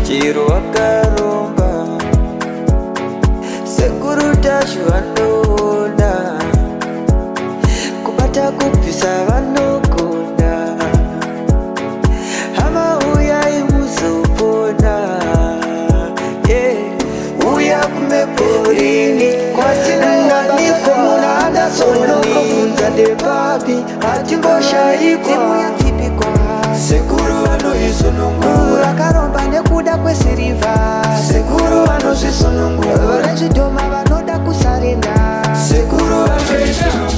chiro wakaromba sekuru tacho vanoona kubata kupisa vanogona hama uyai muzopona uya kumeporini kwatinanganikomuna adasonokofunza ndepapi atimboshaikwa sekuru vanoisonongura akaromba nekuda kwesirivha sekuru vanozvisonongura orechidhoma vanoda kusarenda sekuru vanoisonongura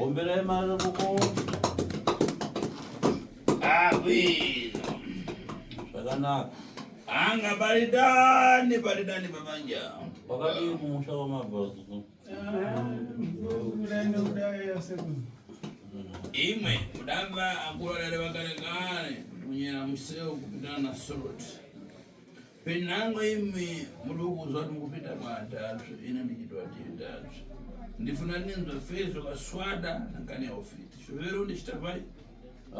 Ombele mara buko. Sagana. Anga baridani babanja. Wakati kumusha wa mabazu. Imwe mudamba akulale wakalekale munyera museo kupitana na sorot. Penango imi mudugu zote mkupita matatu ina ndikitwa titatu. Ndifuna ninzo fezo kaswada nakani ya ofiti. Shuvero ndishitabai.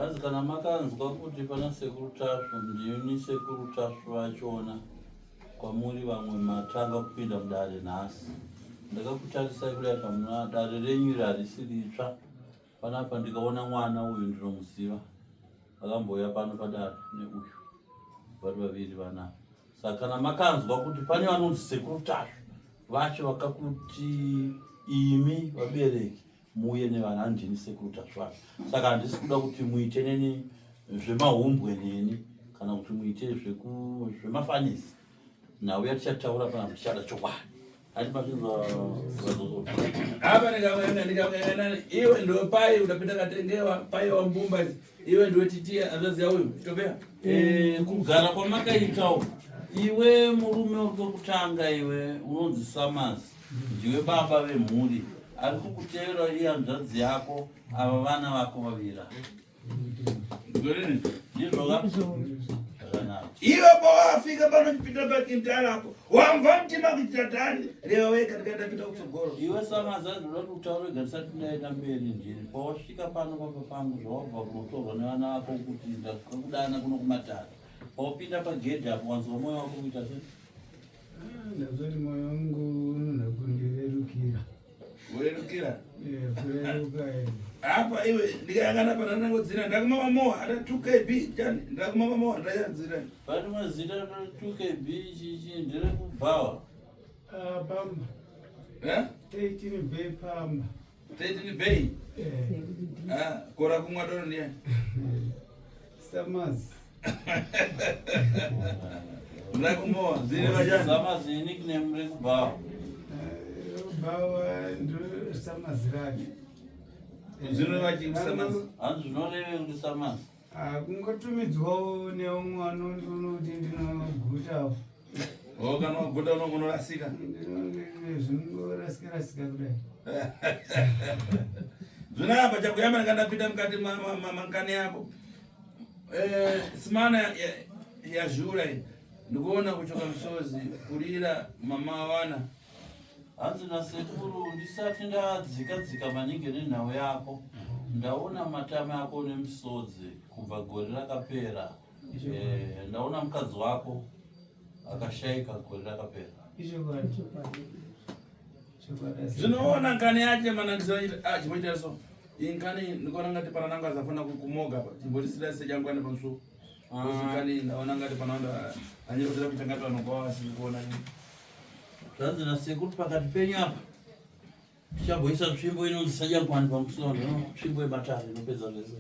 Azi kana makanzi kwa kuti pana sekuru tashu ndiyuni sekuru tashu vachona kwa muri vamwe matanga kupinda mudare nasi. Ndakakutarisa kule pamuna dare renyu rarisiritsva. Panapa ndikaona mwana uyu ndinomuziva. Akamboya pano padare neuyu. Vari vaviri vanapa. Saka kana makanzwa kuti pane vanonzi sekuru tashu vacho vakakuti imi vabereki muye nevana ndini sekuru tashu vacho. Saka handisi kuda kuti muite neni zvemahumbwe neni kana kuti muite zvemafanisi. Nauya tichataura pana tichada chokwadi. Hadi pachinzwa zvazozo. Hapa nikamwena iwe ndio pai unapita katengewa pai wa mbumba iwe ndio titia azazi ya huyu topea. Kugara kwa makaitao. Iwe murume urikutanga iwe unonzi Summers. Ndiwe baba vemhuri. Ari kukutevera iya hanzvadzi yako ava vana vako vavira. Ndizvo ndizvo zvakanaka. iwe pawafika pano chipita pakintalapo wamva mtima kuchitatani leo weka ndikatapita kutsogolo iwe Samazi ndoti utaure garisati ndaenda mberi ndini pawasvika pano papa pangu zvawabva kunotorwa nevana vako kuti ndakudana kuno kumatare pawapinda pagedhi apo wanzwa mwoyo wako kuita sei? Ndazoti mwoyo wangu unokundirerukira. Kurerukira? Kureruka apa iwe ndikayangana pana nangodzira ndakumama mowa ata 2kb chani ndakumama mowa ndayadzira pati mazita 2kb chichi ndiri kubhawa pamba 18 bay pamba 13 bay kora kumwa doro ndiye Samazi ndakumowa zine vajani Samazi nickname muri kubhawa bawa ndo Samazi rake zvino vachikusamazi hanzi zvinoreve kuti Samazi kungotumidzwawo neumwe anondinoti ndinogutawo kana waguta unorasika zvinorasika kudai zvino apa chakuyamba ndikandapinda mukati mankani yako simana yazhura iyi ndikuona kuchoka musozi kurira mama wana hanzi nasekuru ndisati ndadzika maningi nenhau yako ndaona matame ako nemusodzi kubva gore rakapera ndaona mukadzi wako akashayika gore rakapera zvinoona nkani yache manangizo chimoita so inkani ndikuona ngati pana nanga zafuna kumoga pa chimbotisira sejangwana pamusuku nkani ndaona ngati panaonda anyerotera kuita ngati vanogwa vasiri kuona zvanzi nasekuru pakati penyu apa tichamboisa nzvimbo inonzi sajangwani pamusono nzvimbo yematare inopedza zvese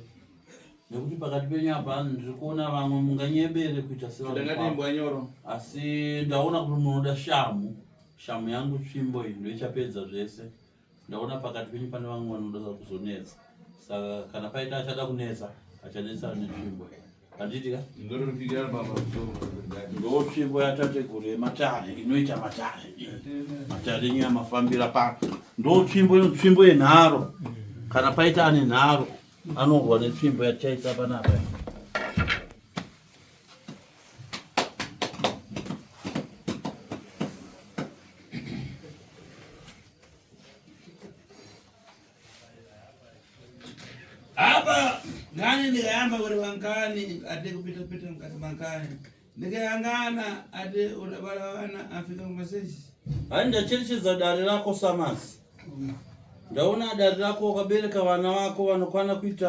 nekuti pakati penyu apa ndiri kuona vamwe munganyebere kuita sevanyoro asi ndaona kuti munoda shamu yangu tsvimbo iyi ndoichapedza zvese ndaona pakati penyu pane vamwe vanoda kuzonetsa saka kana paita achada kunetsa achanetsa netsvimbo handitika ndo tsvimbo yatateguru yematare inoita matare enyu yamafambira pano ndo tsvimbo yenharo kana paita ane nharo anorwa netsvimbo yataita panapa apa ngani ndikayamba kuti vankani ati kupita mukati mankani ndikayangana ati udabala wana afika kumaseji hani ndacherechedza dare rako Samazi ndaona dare rako ukabereka vana vako vanokwana kuita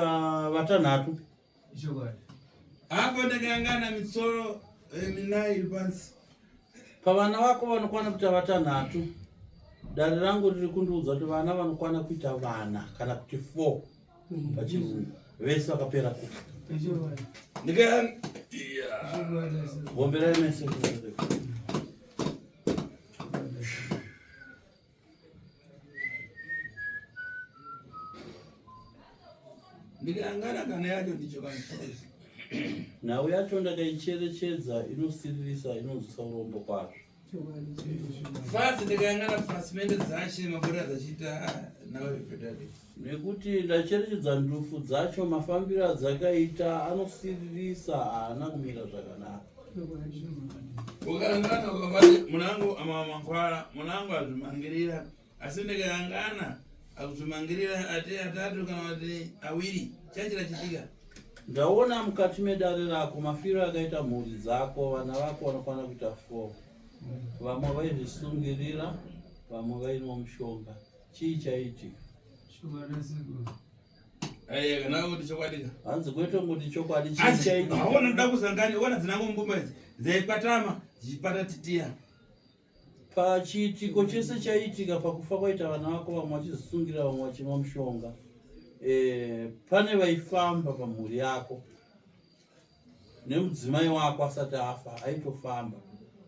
vatanhatu apa ndikayangana mitsoro minayi iri pansi pavana vako vanokwana kuita vatanhatu dare rangu riri kundiudza kuti vana vanokwana kuita vana kana kuti 4 pachirungu vese vakapera gomberai mese ndikayangana kana yacho ndichokansozi nhau yacho ndakaicherechedza inosiririsa inozvisa urombo kwazvo fasi ndikayangana fasimende dzache mabura dzachiita nawevedade nekuti ndacherechedza ndufu dzacho mafambiro adzakaita anosiririsa haana kumira zvakanaka ukayangana ukavati munangu amamankwara munangu azvimangirira asi ndikayangana akuzvimangirira ati atatu kana kuti awiri chachira chitika ndaona mukati medare rako mafiro akaita mhuri dzako vana vako vanokwana kuita 4 vamwe vaizvisungirira vamwe vainwa mushonga chii chaitika kana kuti chokwadika hanzi kwete ngoti chokwadi chichaitika ndoda kuzangani ona dzinango mbumba idzi dzaikwatama dzichipata titiya pachiitiko chese chaitika pakufa kwaita vana vako vamwe vachizvisungira vamwe vachinwa mushonga pane vaifamba pamhuri yako nemudzimai wako asati afa aitofamba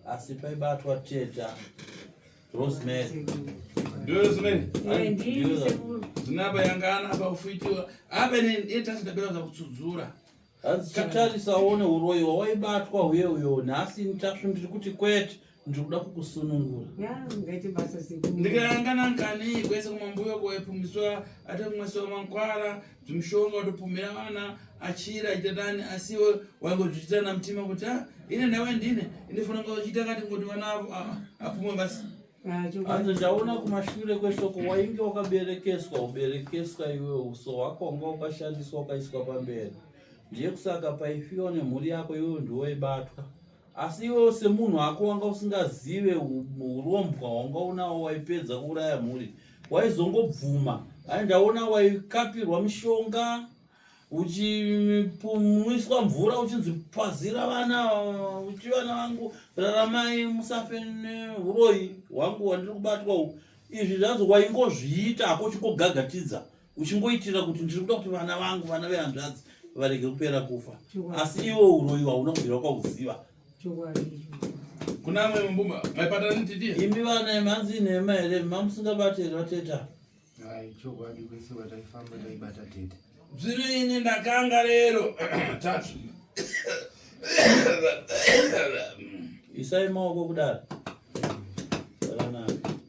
asi paibatwa teta Rosemary zinaba yangana paufitiwa apa netasidabela zakutsudzura hanzi tatarisa one uroyi wawaibatwa uye uyo nhasi nitasvo ndiri kuti kwete ndikuda kukusunungura. Ndikayangana nkani kwese kumambuyo kwepfumiswa ate kumweswa mankwara zimshonga utopumira vana achira itatani asiwe wangochita na mtima kuti ine nawe ndine ndifuna ngochita ngati ngoti vana apumwe basi. Anzi ndaona kumashure kweshoko wainge uberekeswa iwe uso wako wanga ukashandiswa ukaiswa pamberi. Ndiye kusaka paifiwa nemhuri yako iwe ndiwoibatwa. Asi iwe semunhu wako wanga usingazive urombwa wanga unawo waipedza kuuraya mhuri. Waizongobvuma. Ndaona waikapirwa mishonga uchimwiswa mvura uchinzi pazira vana uchi vana vangu raramai musafe neuroi hwangu wandiri kubatwa uhu. Izvi zvanzi waingozviita hako uchingogagatidza uchingoitira kuti ndiri kuda kuti vana vangu vana vehanzvadzi varege kupera kufa. Asi iwe uroi hauna kubvira kwauziva. Kuna amwe mbumba maipata nititia imi vana manzi nhema here mamusingabate here vateta. Chokwadi kwese wataifamba taibata tete. Zvino ine ndakanga lero tatu Isai maoko kudaro.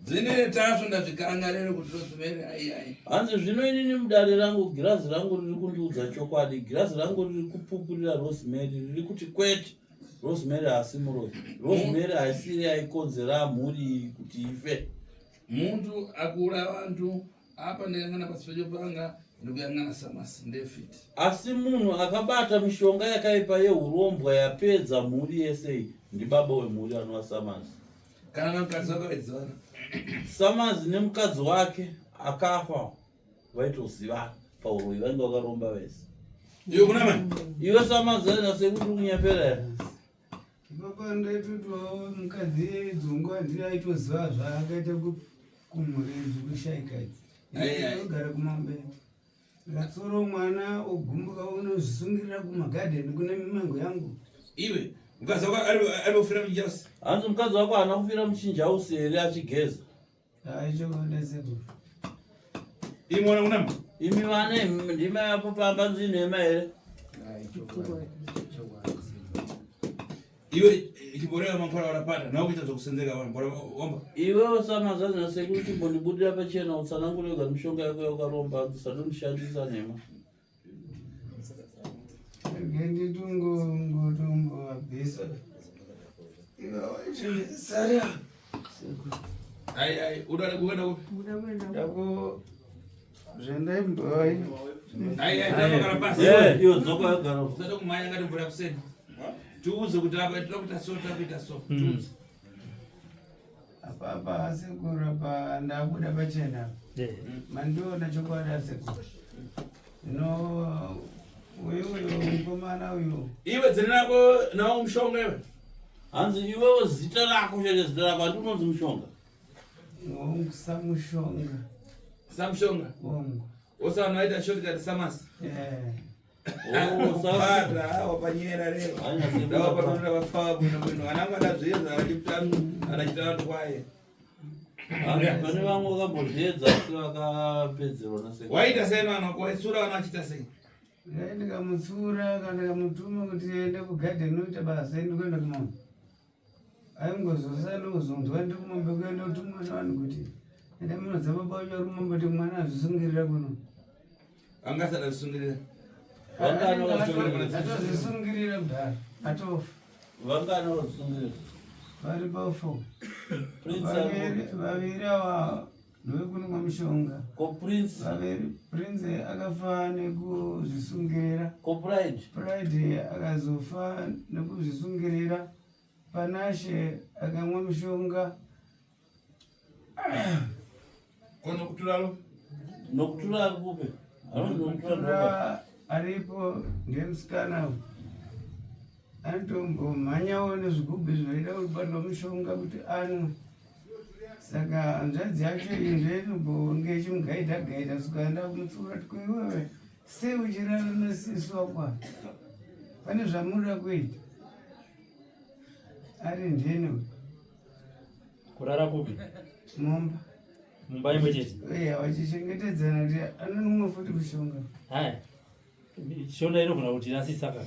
dzine tatu ndazvikanga lero kuti rozimere ai. Hanzi zvino inini mudare rangu girazi rangu riri kundiudza chokwadi. Girazi rangu riri kupupurira Rosemary riri kuti kwete. Rosemary haasi muroi. Rosemary haisiri aikonzera mhuri kuti ife. Muntu akura vantu apa ndakangana pasipedyo panga ndikuyangana Samasi ndefiti. Asi munhu akabata mishonga yakaipa yehurombwa yapedza mhuri yese ndibaba wemhuri anova Samasi. Kana namukadzi wakawedzana. Samasi nemukadzi wake akafa vaitozivana pauroi vainge vakaromba vese. Iwe kuna mani? Iwe Samasi arinasekuti kunyapera here. Papa ndaitotwawo mukadzi dzungwa ndiri aitoziva zvaakaita kumhuri zvekushaikadzi. Ogara kumambeni. Ratsoro mwana ogumbuka unozvisungirira kumagadheni kune mimango yangu. Iwe mukadzi wako ari kufira muchinjausi? Hanzi mukadzi wako haana kufira muchinjausi here achigeza. Chokondesekuru. Imi mwana unama? Imi vana ndima yapo pamba nzinhema here. Iwe chiborera mankwara warapata nawe kuita zvokusenzeka vanhu omba. Iwewo Samasi arinasekuti mbondibudira pachena utsanangurega mishonga yako yakaromba usatondishandisa nhema. Ngenditungotombovabvisa ivawaisara Ai udada kuenda kupi? dako zvendaimbai Ndakagara pasi. Iyo dzoko yagara. Usada kumhanya ngati mvura kuseni. Tiuze kuti apa tinoda kuita so takuita so. Tiuze. apapa asekuru apa ndabuda pachena mandiona chokwadi asekuru no uyu mukomana uyu Iwe dzina rako nawo mushonga iwe? Hanzi iwewo zita rako chete zita rako handinonzi mushonga. samushonga Samushonga. ongo Osana waita shortcut Samasi. Sasa wapanyera leo. Hanya sibu Dawa hapa. patona vafa bwino bwino. Ananga adazviedza anachita vantu kwaye. Pane vamwe vakambozviedza asi vakapedzerwa nasekuru. Waita sei mwana kwaitsura vanachita sei? ndikamutsura kana ndikamutuma kuti ende kugadheni uita basa endi kuenda kumambo aingozosana uzonzwa ndi kumambo kuenda kutumwa navanhu kuti ende munodza baba ucha kumambo kuti mwana azvisungirira kuno Angasada zvisungirira. atozvisungirira kudhara atofa Vangana vazvisungirira. vari pa4 Prince vaviri ava ndovekunwa mishonga ko Prince prince akafa nekuzvisungirira ko Pride. Pride akazofa nekuzvisungirira Panashe akamwa mishonga Kono kuturalo? Nokutura ari kupe. Nokutura aripo ngemusikana anotombomhanyawo nezvigubhu zvinoita kubatwa mishonga kuti anwe. Saka hanzvadzi yacho inzvenombonge ichimugaidha gaidha sukaenda kumutsura kuti iwewe sei uchirara nesisi wakwa pane zvamunoda kuita ari ndeni kurara kupi mumba mumba imwe chete wachichengetedzana kuti anonumwe futi mishonga haya shonda inogona kuti nasisaka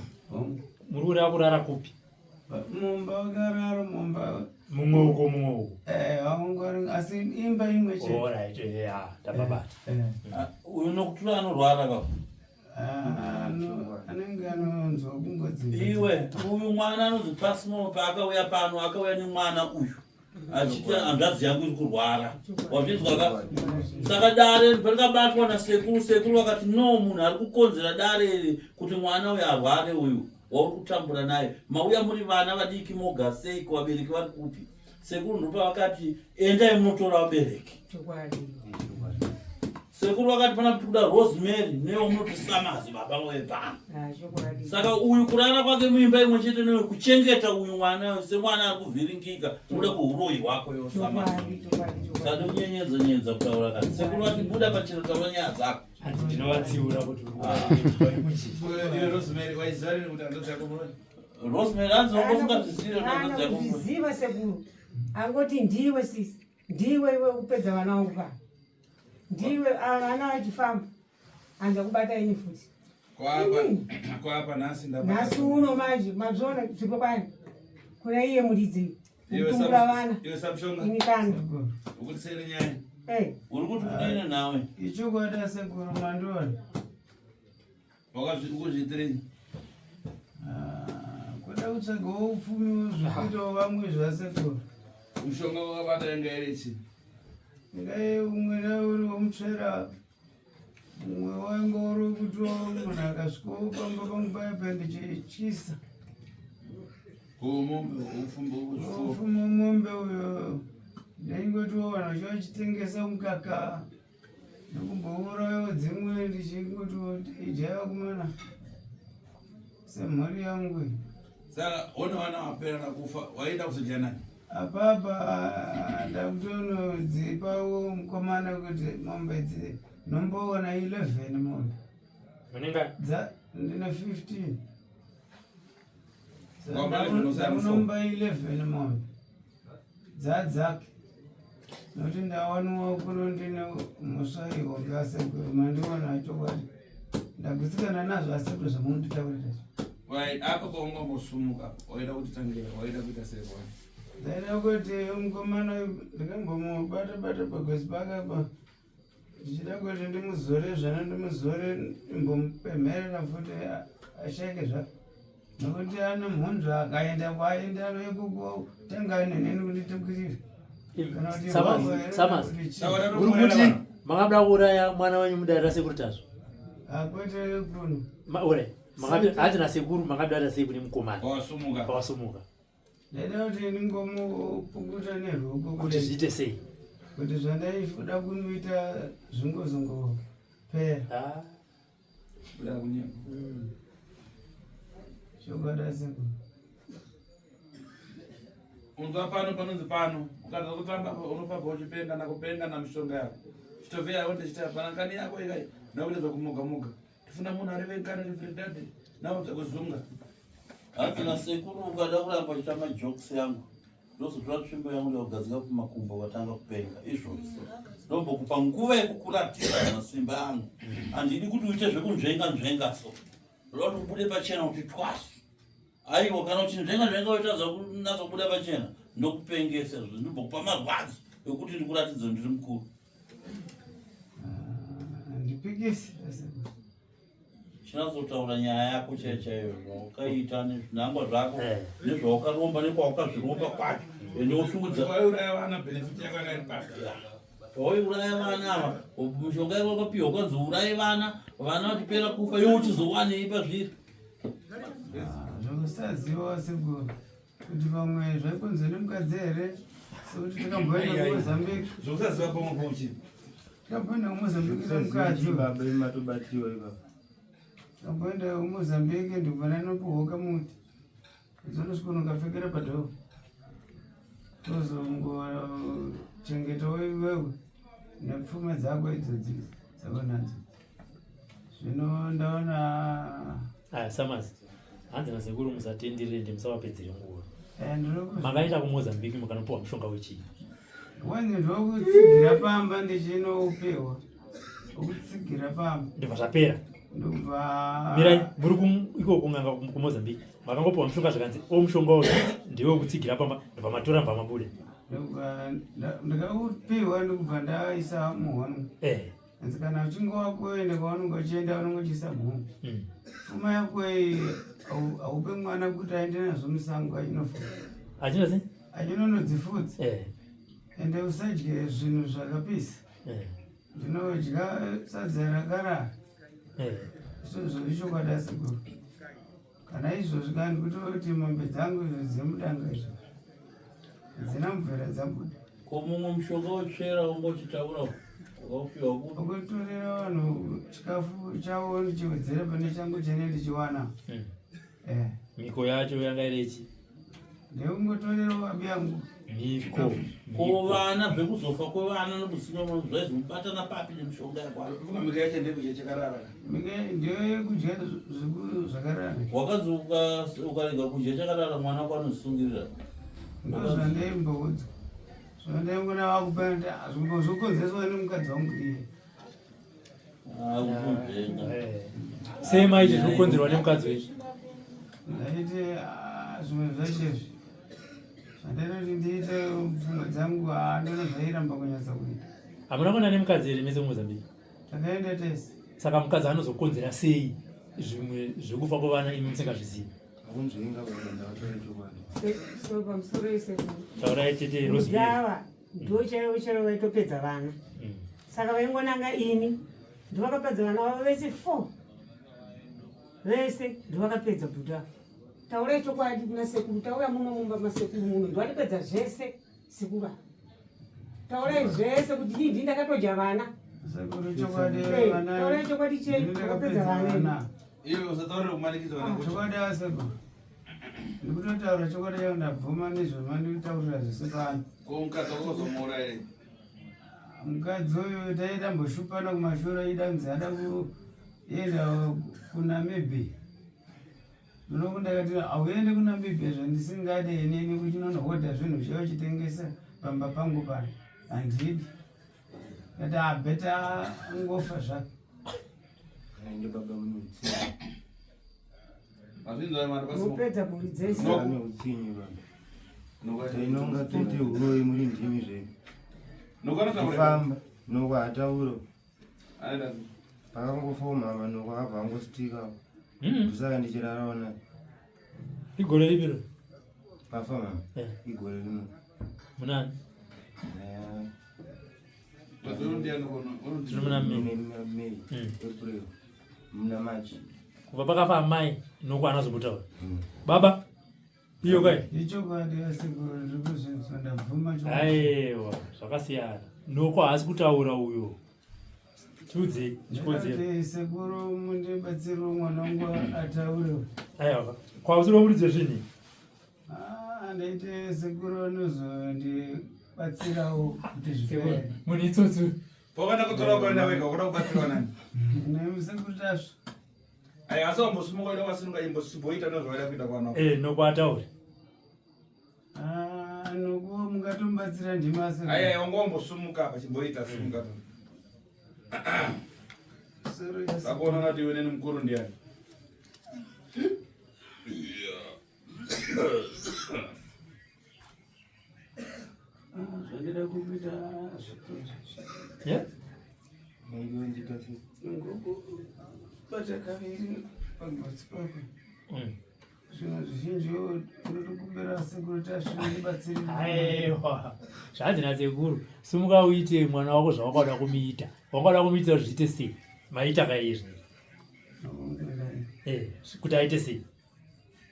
muri kureva kurara kupi mumba wakarara mumba mumweuko wamangwari asi imba imwe chete. alright tababata uyu nokutura anorwara ka anenge anonzwa kungodzi. iwe uyu mwana anonzi pasimo paakauya pano akauya nemwana uyu achiti hanzvadzi yangu iri kurwara wazvinzwa ka saka dare parikabatwa nasekuru sekuru vakati no munhu ari kukonzera dare kuti mwana uyu arware uyu wauri kutambura naye mauya muri vana vadiki moga sei kuvabereki vari kupi sekuru ndopa vakati endai munotora vabereki sekuru vakati pana kuti kuda rosemary newo munoti samazi baba wepano saka uyu kurara kwake muimba imwe chete newe kuchengeta uyu mwana semwana ari kuvhiringika unoda kuuroi hwako yo samazi sadi unyenyedza kutaura kati sekuru vati buda pachino taura nyaya dzako ndinovatsiura kuti rosemary anzongofungatizire ziva sekuru angoti ndiwe sisi ndiwe iwe kupedza vana vangu ka ndiwe vana vachifamba anza kubata ini futi kwapa nhasi uno manje mazviona zvipo kwani kuna iye muridzi kutumbura vana inikana ukutisere nyaya uri kuti kudini nawe ichokwata sekuru mandoni wakazvikuzviitirei kuda kutsvagawo upfumi zvekuitawo vamwe zvasekuru. mushonga wakabata inga ere chii ngai umwe nauri womutsvera umwe wainga uri kutiwo munhu akasvikawo pamba pangu paipa ndichityisa ufumi womombe uyo ndaingotiwo vanhu vachiva vachitengesa mukaka nokumbourayiwo dzimwe ndichingotiwo ijaya kumana semhuri yangu. saka one vana vapera nakufa waida kuzodya nani apapa ndakutonodzipawo mukomana kuti mombe idzi nomboona 11 mombe ndine 15 ndakunomba 11 mombe dzadzake nokuti ndawaniwa kuno ndine muswaiwo ngasekuru mandiona chokwadi ndagutsikana nazvo asekuru zvamunonditaurira apa paungambosumuka waida kutitangira waida kuita sei ndaida kuti mukomana ndikambomubata-bata pagwezi pakapa ndichida kuti ndimuzore zvana ndimuzore imbomupemherera futi ashake zvako nokuti ane mhonzvo akaenda kwaenda anoikuko tanga neneni kunditikwirira uri kuti makabda kuuraya mwana wenyu mudarira sekuru tazvo akwete kuno hati nasekuru makabdata sei kune mukomana pawasumuka ndaida kuti ndingomupunguta nerwuko kuti zviite sei kuti zvandaifuda kunoita zvingozongopera chokwada sekuru unzwa pano panonzi pano ukaza kutamba unopabva uchipenga nakupenga namishonga yako chitobveya yako ndichita panangani yako ikai nakuedza kumuga tifuna munhu ari vengana rivhiridade naudza kuzunga hakina sekuru ukada kuramba uchita majokisi yangu ndozotora tsvimbo yangu ndakugadzika kumakumbo watanga kupenga izvozvo ndombokupa nguva yekukuratidza masimba angu handidi kuti uite zvekunzvenga so roti ubude pachena kuti twasi aiwa kana uchinzvenga uitadza kunazobuda pachena ndokupengesa zvo ndimbokupa marwadzo ekuti ndikuratidza ndiri mukuru handipikisi chinazotaura nyaya yako chaiyo zvaukaita nezvinangwa zvako nezvaukaromba nekwawakazviromba kwacho ende ushudza waiuraya vana benefiti yakanga iri pasi waiuraya vana ava mushonga yako wakapiwa kwanzi uraye vana vachipera kufa iwe uchizowanei pazviri zvokusaziva sekuru kuti pamwe zvaikonzi nemukadzi here sekuti takamboenda kumozambiki zvokusaziva pamwe pauchii takamboenda kumozambiki nemukadzi matobatiwa ipapa takamboenda kumozambiki ndikubva nopuhoka muti zonosvika ukapfekera padhoo tozongochengetawo iwewe nepfuma dzako idzodzi dzavanadzo zvino ndaona samazi hanzi nasekuru musatenderere musavapedzere nguva ndinokuti makaenda kumozambiki mukanopiwa mushonga wechii wanzi ndokutsigira pamba ndichinopewa okutsigira pamba ndibva zvapera ndobva mirai muri iko kunganga kuMozambique makangopiwa mushonga zvakanzi omushonga uyu ndiwe wekutsigira pamba ndobva matora mbva mabude ndakaupiwa ndokubva ndaisa muhono anzi kana uchinge wakuenda kwaunenge uchienda unenge uchiisa mhomho pfuma yako haupe mwana kuti aende nazvo musango achinofuta achina sei achinonodzifudza ende usadye zvinhu zvakapisa ndinodya sadza rakarara izvozvo ichokwadi asikuru kana izvozvi kandi kutoti mombe dzangu dzemudanga izvo dzina mvura dzabuda komumwe mushonga wotsvera ungochitaura wakapiwa kuti ukutorera vanhu chikafu chavo ndichiwedzera pane changu chene ndichiwana miko yacho yanga irechi ndeungotorera vabi yangu miko ko vana zvekuzofa kwevana nokusimwa zvaizomubatana papi nemushonga yakwayo mika yacho ndekudya chakarara ndiyo yekudya zvakarara wakazi ukarega kudya chakarara mwana wako anosungirira ndozvandaimboudza zvandaingona vakupanda zvimbozokonzeswa nemukadzi wangu iye sei maiti zvinokonzerwa nemukadzi wechi ndaiti zvimwe zvachezvi zvandainoti ndiite pfungwa dzangu handona zvairamba kunyatsa kuita hamuna kuenda nemukadzi here mese kuMozambique takaenda tese saka mukadzi anozokonzera sei zvimwe zvekufa kwevana imi musingazvizivi akunzvenga kuenda vatora chokwadi so pamusoro ese taurai tete Rosemary mudhava ndo chaivo chaivo vaitopedza vana saka vaingonanga ini ndovakapedza vana vavo vese 4 vese ndovakapedza budha taurai chokwadi kuna sekuru tauya muno mumba masekuru muno ndovandipedza zvese sikuva taurai zvese kuti ii ndindakatodya vana sekuru chokwadi taurai chokwadi chei ndakapedza vana iwe usataurira kumanikidzwa vana chokwadi asekuru ndikutotaura chokwadi yangu ndabvuma nezvemanditaurira zvese pano komukadzi wakozomuura here mukadzi uyu taitamboshuphana kumashure ida kunzi ada kuenda kuNamibia ndinokunda kati hauende kuNamibia zvandisingade inini kuchinonohodha zvinhu zvauchitengesa pamba pangu pano handidi kati abheta ngofa zvake ainde baba munotsi mupedza mhuri dzese ane utsinyi baba tainonga tete uroi muri ndimi zvedu kufamba noko hatauro pakangofomhama noko abva angositika ndosaka ndichiraraona igore ripiro pafamhama igore rino munani muna May April muna March kubva pakafa amai noko anazomutaura baba iyo kai ichokwadi asekuru ndikuzvinzwa ndabvuma aiwa zvakasiyana noko haasi kutaura uyo chiudze chikonzero sekuru mundibatsiro mwana wangu ataure aiwa kwausiro muridze zvinhi ndaite sekuru anozondibatsirawo kuti zvipere munhu itsotso pakana kutora kwaenda wega kuda kubatsirwa nani nemusekuru tasvo asi wambosimuka ida kwasingaimboita nozvaida kuita kwana noko ataure nokuwo mungatombatsira ndima wanga wambosumuka pachimboita sumuka sakuona ngati iwe neni mukuru ndiani zvandida kuita naidonditasi ngokubata kaviri pagotsi pako zvinhu zvizhinji unotokubira sekuru tasvindibatsiri aiwa zvanzi nasekuru simuka uite mwana wako zvawakada kumuita wakada kumuita zviite sei maita kaizvi kuti aite sei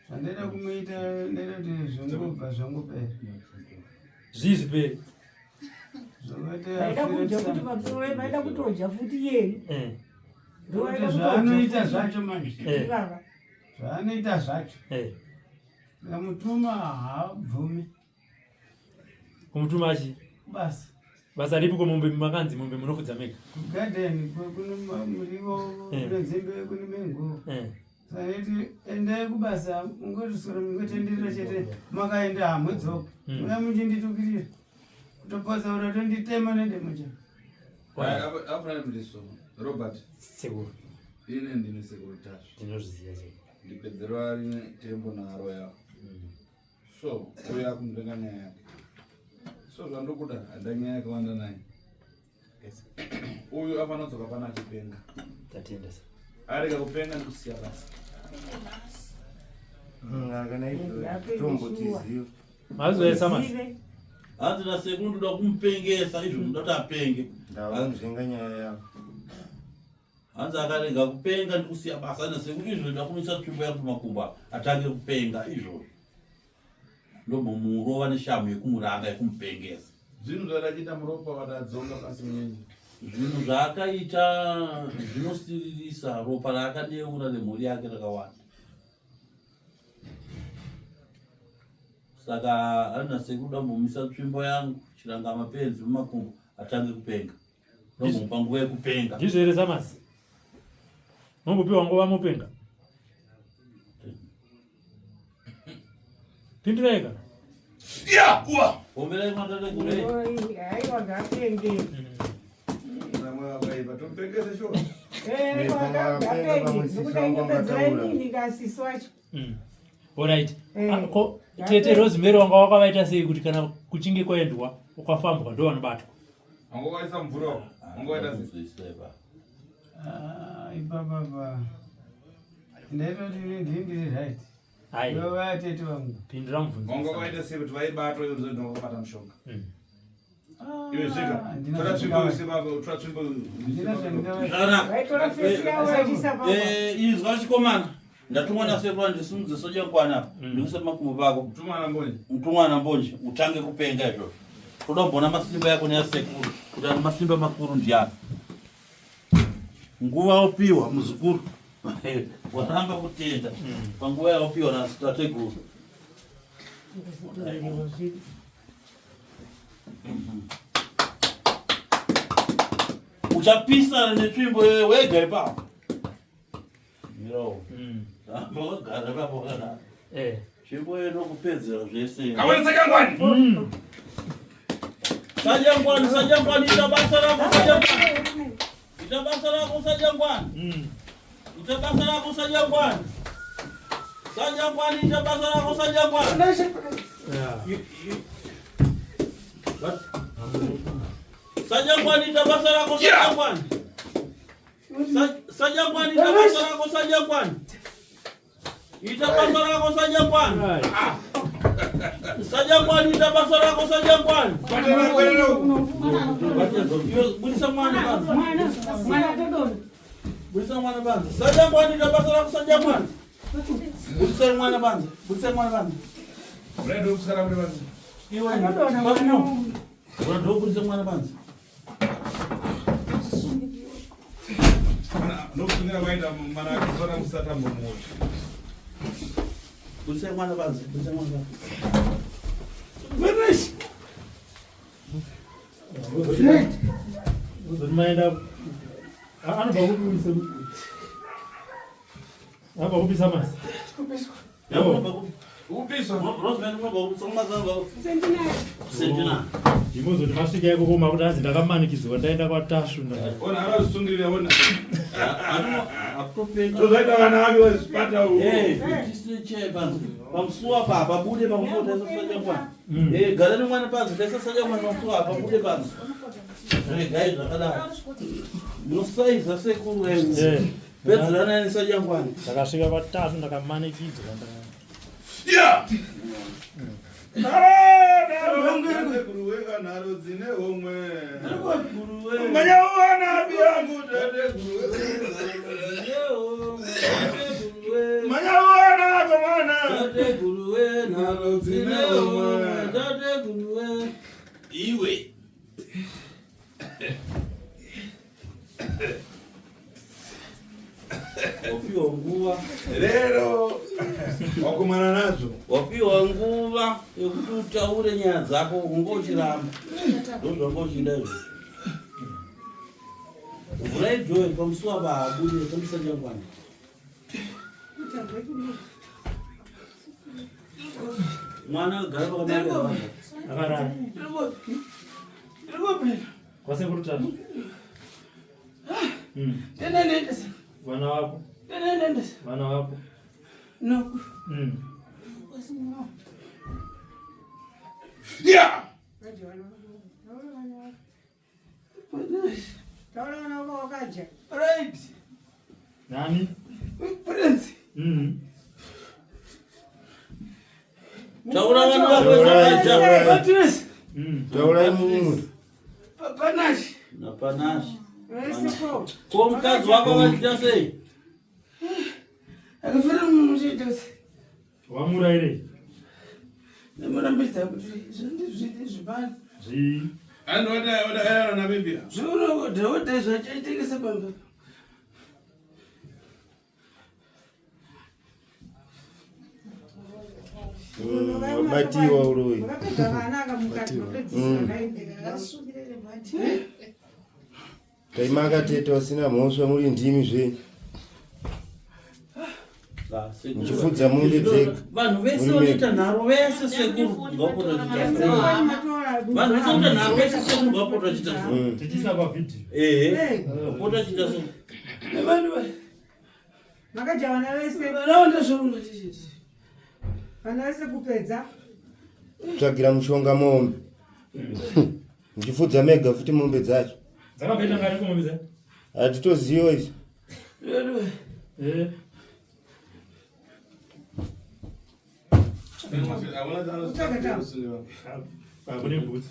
zvandaida kumuita ndaidati zvingobva zvangopera zvii zviperi vaida kudya kuti pamusoro vaida kutodya futi yeni zvaanoita zvacho manje vava zvaanoita zvacho ngamutuma haabvumi kumutuma achi basa ripi komombe makanzi mombe munofudza mega kugadheni kune murivo kune nzembe kune mengo saniti endai kubasa ungotisora mungotenderera chete makaenda hamwedzoka muya muchinditukirira kutoposa ura tonditema nende mucha afunani mliso Robert sekuru ine ndine sekuru tashu Ndinozviziva sei. ndipedzerwa rine tembo naro yavo so uyo akundirenga nyaya yake so zvandokuda handanyaya yakawanda naye uyu afana kudzoka pana achipenga Tatenda sa. arega kupenga ndikusiya basi kana izvo tombo tiziva Mazoesa mas. hanzi nasekuru ndoda kumupengesa izvo ndoda kuti apenge ndavamuzvenga nyaya yavo hanzi akarega kupenga ndikusiya basa nasekuru izvo ndoda kumisa tsvimbo yako kumakumba atange kupenga izvozvo ndomumurova neshamu yekumuranga yekumupengesa zvinhu zvadachiita muropa vadadzonga pasi menyu zvinhu zvaakaita zvinosiririsa ropa raakadeura remhuri yake rakawanda saka harina sekuda mbomisa tsvimbo yangu chiranga mapenzi mumakumbo atange kupenga ndomupa nguva yekupenga Ndizvo here Samasi? Mombopiwa nguva mopenga? Pindurai kana? omberai matategurei Haiwa ngapenge. ramwe vakaipa tomupengese sho Ndikasi wacho. Alright. Eh. Ko tete Rosemary wanga wakavaita sei kuti kana kuchinge kwaendwa ukafambwa ndo vanobatwa? angovaisa mvura wako angovaita Ibaba. Ndaitoti ndindiri right. Hai. Ivo vatete vangu. Pindura mubvunzo. angovaita sei kuti vaibatwa ivo zvoenda vakabata mushonga iwe zvika Ndina tora tsvimbo isevako tora tsvimbo Vaitora fesi yavo vachiisa papa. izwa chikomana ndatumwa nasekuru ndisimudze soja kwana apa ndikuse makumbo pako tumana mboni mtumwana mbonje utange kupenga izvozvo toda kubona masimba yako neyasekuru kuti ani masimba makuru ndiani nguva yopiwa muzukuru waramba kutenda panguva yaopiwa nasitateguru uchapisana netsvimbo wega ipapo miro amba wagara papo wakadaro tsvimbo iyo nokupedzera zvese kawanisakangwani sajangwani ita basa rako sajangwani ita basa rako sajangwani ita basa rako sajangwani sajangwani ita basa rako sajangwani sajangwani ita basa rako sajangwani sajangwani ita basa rako sajangwani ita basa rako sajangwani sajangwani ita basa rako sajangwani budisa mwana banza budisa mwana banza sajangwani ita basa rako sajangwani budisa mwana banza redo kusara muri vanhu iwe pakuno ndo budisa mwana banza nokusungira vaenda mana akizona musatambo mmoja budisa mwana banza Maenda anobva kupisa aba kupisa masi upiswa Rosemary unobva kupisa mazanga sentina ndimuzoti masvika iko koma kuti hanzi ndakamanikidzwa ndaenda kwatashu ona arazvisungirira ona akutopenga tozaita vana vake vazvipata pamusuwa pa pabude pamusuwa taisa sajangwani gara nemwana panzi taisa sajangwani pamusuwa pabude panzi gai zvakadaro nosaiza sekuru pedzerana nesajangwani ndakasvika kwatashu ndakamanikidzwa guruwe kanharo dzine homwe manyawana vyangu manyawana komana guruwe nharo dzine homwe guruwe iwe wapiwa nguva lero wakumana nadzo wapiwa nguva yekuti utaure nyaya dzako ungochiramba ndozvangochida izvo vurai joy pamusuwa paabude pamusajangwani mwana agara pakamira akarara kwasekuru tatu Mwana wako? Mwana wako? No. Yeah. Right. Nani? Prince. Taura vanhu vakaja. Patrice. Taura munhu. Panashi. Napanashi. Wesipo. Ko mukadzi wako vachita sei? Akafira munhu chitose. Wamuraire? Nemurambidza kuti zvandizviti zvibani. Zvi. Oda Namibia. Zvoda zvachaitekesa bamba. Batiwa uroi. Vakapedza vana akamukati mapedzisira Taimakateta usina mhosva muri ndimi zve. Muchifudza mombe dzega. Vanhu vese vanoita nharo vese sekuru ngapota chita. Vanhu vese vanoita nharo vese sekuru ngapota chita. Tichisa pavidhiyo. Ngapota chita sei. Nevanhu makaja vana vese. vanaonda zvorunga tichiti. Vana vese kupedza. Tsvagira mushonga mombe. Muchifudza mega futi mombe dzacho. Dzakapeta ngari kumombe dzacho? Hatitoziva izvi. Hakune bhutsu.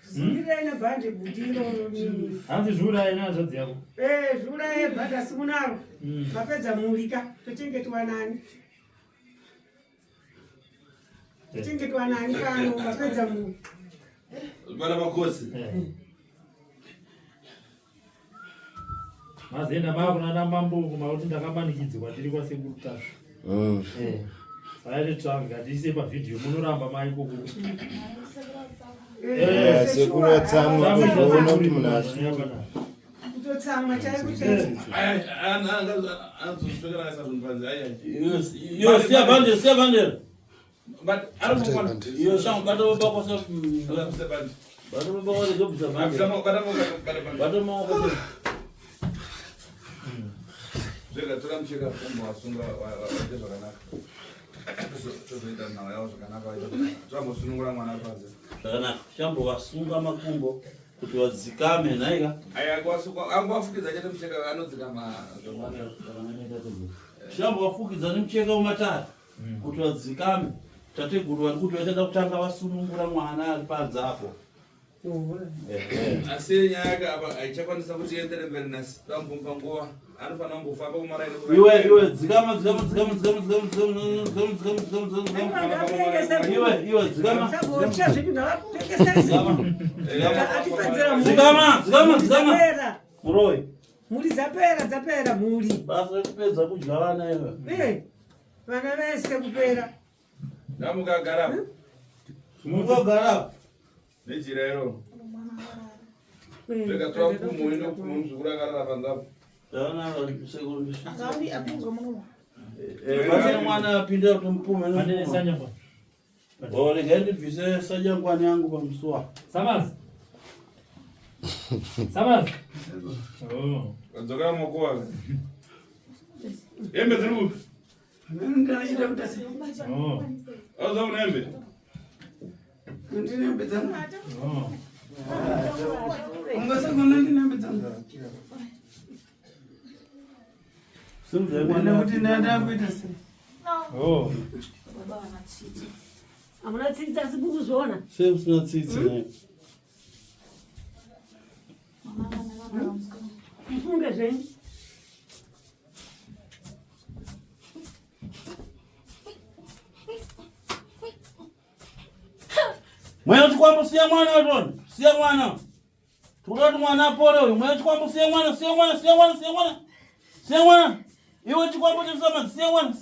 Zvirai nebhande butiro nini. Hanzi zviurai nazvadzi yako. Zviurai bhande asi munaro. Mapedza murika tochengetwa nani? Tochengetwa nani pano mapedza muri? Vana vakosi. Mazenda makunana mambo kumauti ndakabanikidzwa ndiri kwasekuru tasvo. Saite tsvanga ndise pavidhiyo munoramba mai koko. Sekuru atsamwa kuona kuti munhu asina. Kutotsamwa chaiko chaiko. Yo siya bande. But I don't want Yo shang bato bako sa. to. Bato bako le gobu sa bande. Bato mo ko. Zega turamshika kumba wasunga wajezo kanaka. Chozoita nawo yawo zvakanaka waita. Zvamusunungura mwana panze. Zvakanaka. Shambo wasunga makumbo kuti wadzikame naika. Aya kwasuka angwafukidza chete mucheka anodzikama. Shambo wafukidza nemucheka umatatu kuti wadzikame. Tateguru vari kuti vachaida kutanga vasunungura mwana ari padzapo. Asi nyaya yake apa haichakwanisa kuti iendere mberi nasi pambomba nguva anofanira kungofamba kumaraini. Iwe dzikama dzikama Muroi. Muri dzapera muri. Basa rekupedza kudya vana iwe. Vana vese kupera. Ndamukagara. Mungogara. Nejira iro. Rega twakumwendo kumuzukura karara panzapo. Basa mwana apinde kuti mpume Pane sanyangwa. rega ndibvise sajangwani yangu pamusuwa. Samazi. Samazi. Kadzokera mokuwa. Hembe dziri kupi? Ndinachita kuti asi. Auzaona hembe? Ndine hembe dzangu. Ungasagona ndine hembe dzangu. Ndine kuti ndakuita sei. Hamuna tsitsi asi kukuzviona. Sei usina tsitsi naye? Mfunge zvenyu. Mweya chikwambo siya mwana watoni. Siya mwana. Turoti mwana apore uyu. Mweya chikwambo siya mwana. Siya mwana. Iwe chikwambo chisama. Siya mwana.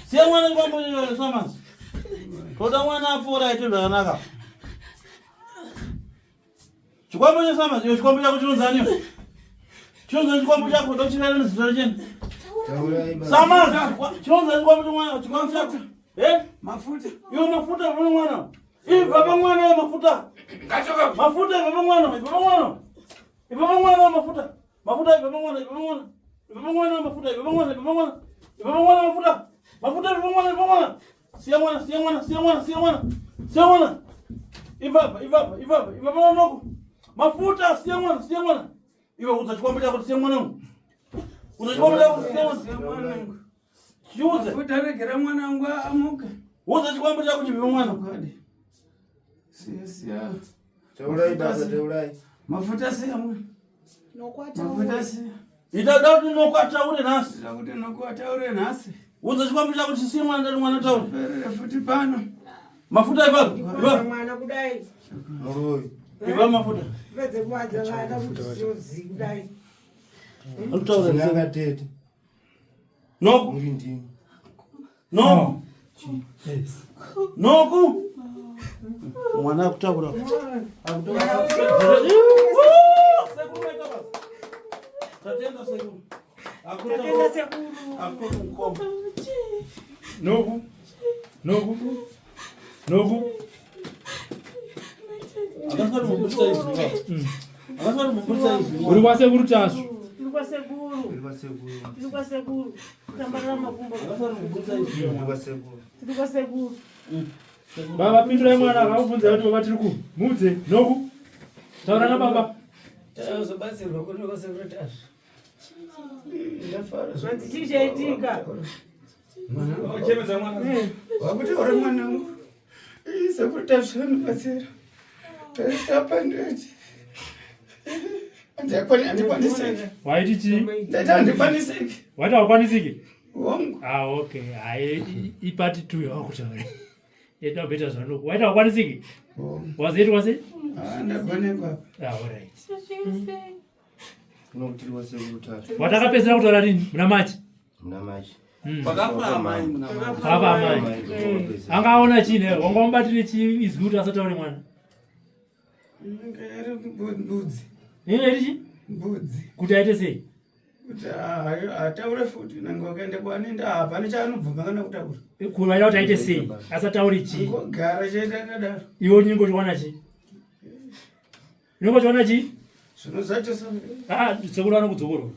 Siya mwana chikwambo chisama. Toda mwana apore ito zvakanaka. Chikwambo chisama. Iwe chikwambo chako chinonzani. Chinonzani chikwambo chako. Ndochirana nezita cheni. Sama. Chinonzani chikwambo chako. Mafuta. Iwe mafuta mwana. Iva pamwana mafuta. Kachoka. Mafuta iva pamwana, iva pamwana. Iva pamwana mafuta. Mafuta iva pamwana, iva pamwana. Iva pamwana mafuta, iva pamwana, iva pamwana. Iva pamwana mafuta. Mafuta iva pamwana, iva pamwana. Sia mwana. Iva pamwana noko. Mafuta sia mwana. Iva utachukua chako sia mwana. Utachukua chako sia mwana. Yuze. Mafuta regera mwana wangu amuke. Utachukua chako chiva mwana. Sia. Taurai baba, taurai. Mafuta sia mwana. Mafuta sia. Itadauti nokwata ule nasi. Ndakuti nokwata ule nasi. Utachukua chako chisi mwana ndani mwana tauri. Perere futi pano. Mafuta iva. Mwana kudai. Moroi. Iva mafuta. Vete kwanza mwana kuzozi kudai. Alutaura Nanga tete. Noku. Muri ndimi. No. Yes. Noku. Mwana akutakura. Tatenda sekuru. Tatenda sekuru. Akutu mkomba. Noku. Akasari mumbusa hizi. Akasari mumbusa hizi. Uri kwasekuru tasu. Tiri kwa sekuru. Tambarara makumbo. Akasari mumbusa hizi. Tiri kwa sekuru. Baba pindura mwana akakubvunza kuti baba tiri ku. Mudze noku. Taura na baba. Tazobatsirwa kuti kwa sekuru tasu. Ndafara. Zvanzi chichaitika. Wachemedza mwana. Wakuti uri mwana wangu. Sekuru tasu anobatsira. Taisapa ndeti. Andikwanisiki. Waiti chi? Ndati andikwanisiki. Waiti haukwanisiki? Wangu. Okay. Ipati tu yakutaura. Eta beta zvanoku. Waiti haukwanisiki? Wazeiti wase? Ndakwanekwa. Alright. Unokutiri wasekuru tatu. Watakapedzera kutaura rini? Muna machi? Muna machi. Pakafa amai muna machi. Pakafa amai. Angaona chine, wangamubatire chi izwi kuti asataure mwana. Mbudzi. Iri chi? Mbudzi. Kuti aite sei? Kuti ataure futi nange ukaende kwaninda hapana chaanobvuma kana kutaura. Kuvaida kuti aite sei? Asataure chi? Ngogara chaita kadaro. Iwe uningochiwana chi? Unongochiwana chi? Zvinozacho sanga. Sekuru anokudzokorwa.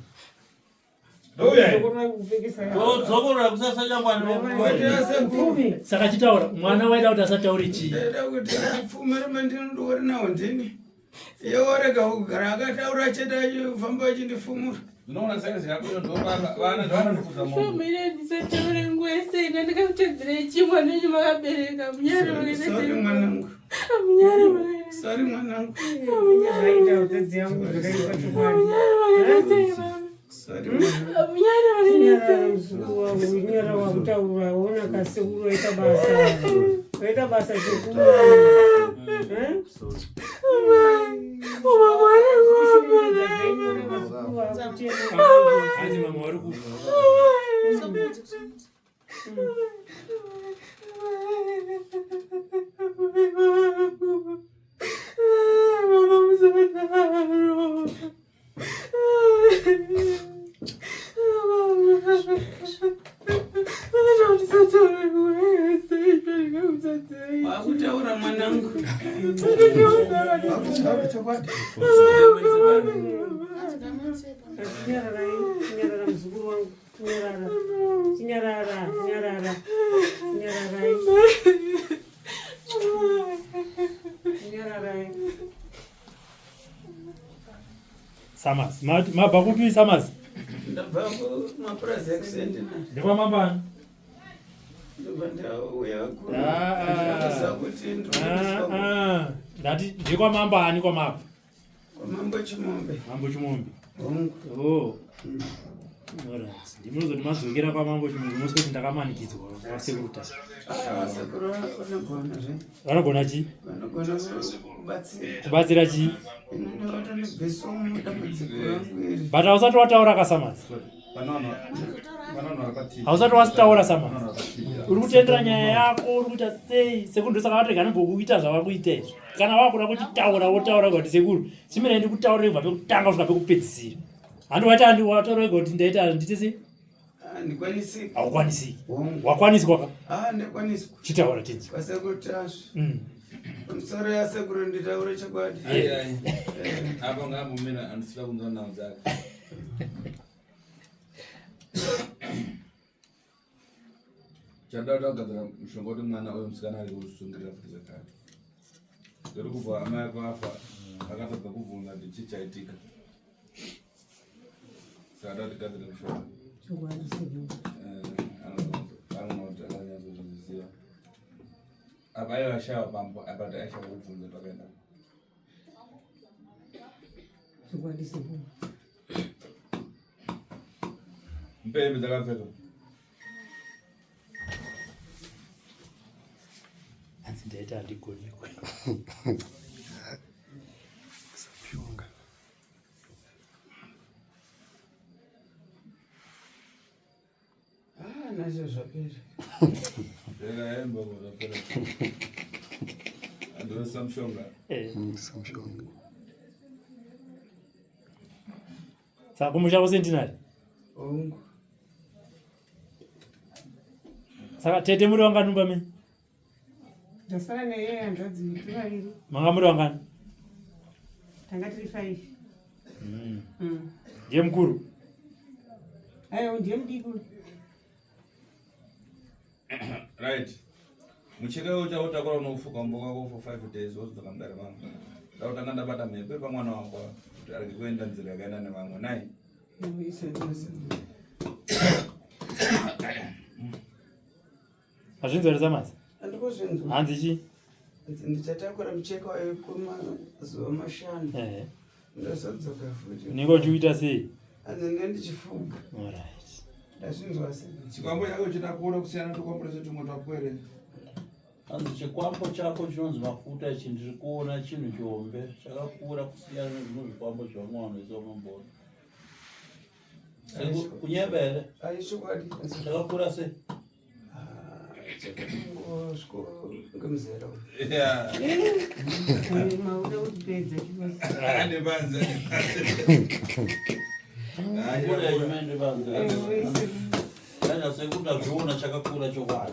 Dzokora kusasa mwana. Saka chitaura, mwana waida kuti asataure chi? Ndaida kuti apfumere mandinondori nawo ndini. Yeworega kugara akataura chete achifamba achindifumura. Unoona saka zvakuyo ndo vana ndavanokuza munhu. Shomire ndisataure nguwa yese ndandikakutedzera chimwa nenyu makabereka munyari Sorry mwanangu. munyari makabereka. Sorry mwanangu. Zvaita udzidzi yangu zvakaipa chokwadi. Sorry. Munyari makabereka. Muzukuru wangu unyara wakutaura ona kasekuru waita basa chekuru. Hanzi mama wari ku. Wakutaura mwanangu. Wakutaura chokwadi. Nyarara muzukuru wangu. Nyarara. Samas, mabva kupi Samas? Ndabva kumapurazi accident. Ndekwa mambani? Ndati ndekwa mambani kwamabva? Mambo Chimombe. Mambo Chimombe. Oh. Alright. Ndimunozoti madzokera kwamambo Chimombe mose kuti ndakamanikidzwa kwasekuru tasu. Sekuru vanogona zve. Vanogona chi? Vanogona kubatsira. Kubatsira chi? Inondovato nebheso mudambudziko rangu iri. But hausati wataura kaSamas? Hausati wasitaura Samas? Uri kutendera nyaya yako, uri kuita sei? Sekuru ndosaka vatorega nombokuita zvavakuita izvi. Kana wakuda kuchitaura wotaura kuti sekuru chimene ndikutaurira kubva pekutanga kusvika pekupedzisira. Handovati wataura kuti ndaita ndite sei? Ndikwanisiki. Haukwanisiki. Wakwaniswa ka? Ndikwaniswa. Chitaura tinzi. Kwasekuru tasu. Musoro yasekuru nditaure chokwadi. Apa ngapo mina andisira kunzwa nawo dzake. Chadada kugadzira mushonga kuti mwana uyu musikana ari kusungirira futi zvakare. Ndiri kubva amai ako afa akatadza kubvunza kuti chii chaitika. Saka dati gadzire mushonga. Anoti akanyatsoziziva. Apa iye ashava pambo apati aishava kubvunza pakaenda. Mpembe dzakapfeka. Asi ndaita handigoni kwenda. Nazvo zvapera. Ndega hemba zvapera. Andinosa mushonga. Samshonga. Saka kumusha kusentinari. Ongo. Saka tete muri wangani pamene? Ndasara neye hanzvadzi tivaviri. Manga muri wangani? Tanga tiri 5. Ndiye mukuru? Aiwa ndiye mudiki. Right. Mucheka ucha utakora unofuka mboka ko for 5 days wozodzoka mudare mangu. Ndautanga ndabata mhepo pamwana wangu kuti arege kuenda nzira yakaenda nevamwe nai. Azvinzoresa masi? Andikuzvinzwa. Hanzi chi? Ndichatakura mucheka wekumazuva mashanu. Ndazodzoka futi. Unenge uchiuita sei? Ndinenge ndichifuga. Alright. Ndazvinzwa sei. Chikwambo chako chidakura kusiyana tokwambura setumwe twapwere. Hanzi chikwambo chako chinonzi mafuta ichi ndiri kuona chinhu chihombe chakakura kusiyana nezvimwe zvikwambo zvamwe vanoisa mamboni. Kunyemba here? Aichokwadi. Chakakura sei? Ngemuzera. Mauda kutipedza chikosi. Andibanza. Kura yachimende banza. Nanya sekuti azviona chakakura chokwadi.